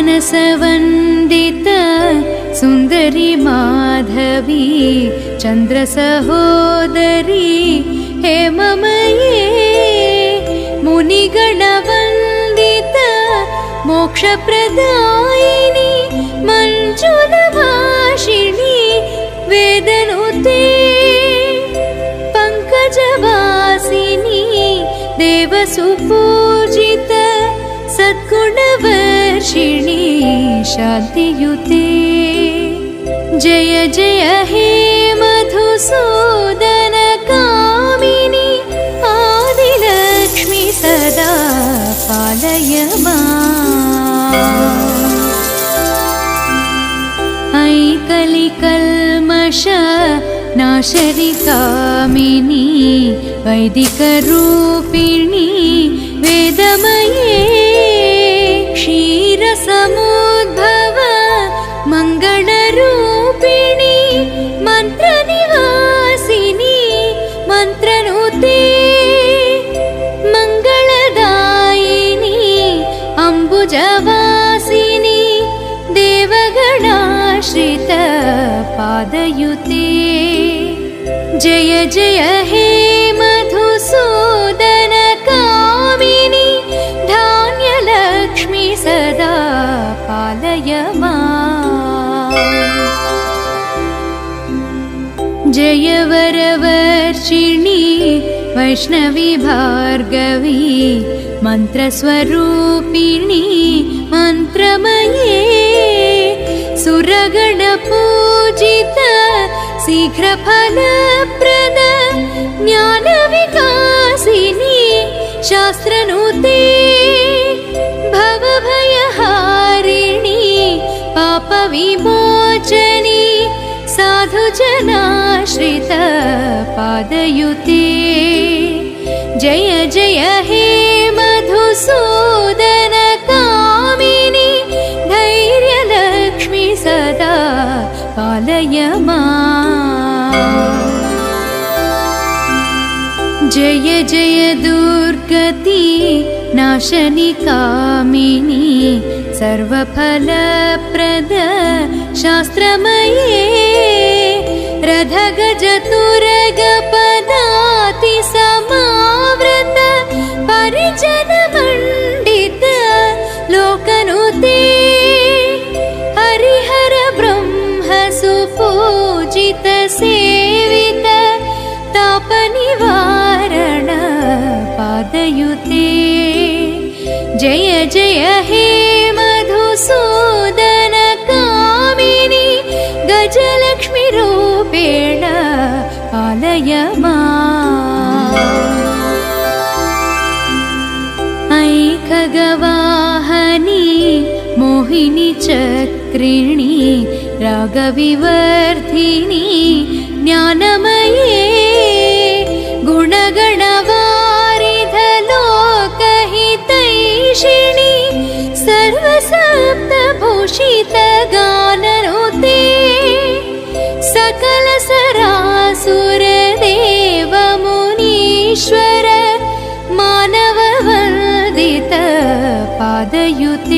मानसवन्दित सुन्दरी माधवी चन्द्रसहोदरी हेममये मुनिगणवन्दित मोक्षप्रदायिनी मञ्जुलभाषिणी वेदनुते पङ्कजवासिनी देवसुपूजित सद्गुणवर्षिणी शान्तियुते जय जय हे मधुसूदन कामिनी आदिलक्ष्मी सदा पालय ऐ कलिकल्मष नाशरि कामिनी वैदिकरूपिणी वेदमये क्षीरसमुद्भव मङ्गलरूपिणी मन्त्रनिवासिनी मन्त्रनुते मङ्गलदायिनी अम्बुजवासिनी देवगणाश्रित पादयुते जय जय हे मधुसूदन कामिनी धान्यलक्ष्मी सदा पालय जय वरवर्षिणी वैष्णवी भार्गवी मन्त्रस्वरूपिणी मन्त्रमये सुरगणपूजित शीघ्रफलप्रद ज्ञानविकासिनी शास्त्रनुते भवभयहारिणी पापविमोचनी साधुजनाश्रित पादयुते जय जय हे मधुसूदन कामिनी धैर्यलक्ष्मी सदा पालय जय जय दुर्गति नाशनि कामिनी सर्वफलप्रद शास्त्रमये रथगजतुरगपदाति समावृत परिजनमण्डित लोकनुते हरिहर ब्रह्म सुपूजित सेवित तापनिवारण पादयुते जय जय हे मधुसूदन कामिनी गजलक्ष्मी रूपेण पालय ऐ खगवाहनी मोहिनी चक्रिणी रागविवर्धिनी ज्ञानमये गुणगणवारिध लोकहितैषिणी सर्वसप्तभूषित गाननुते सकल सरासुर देव मुनीश्वर मानववन्दित पादयुते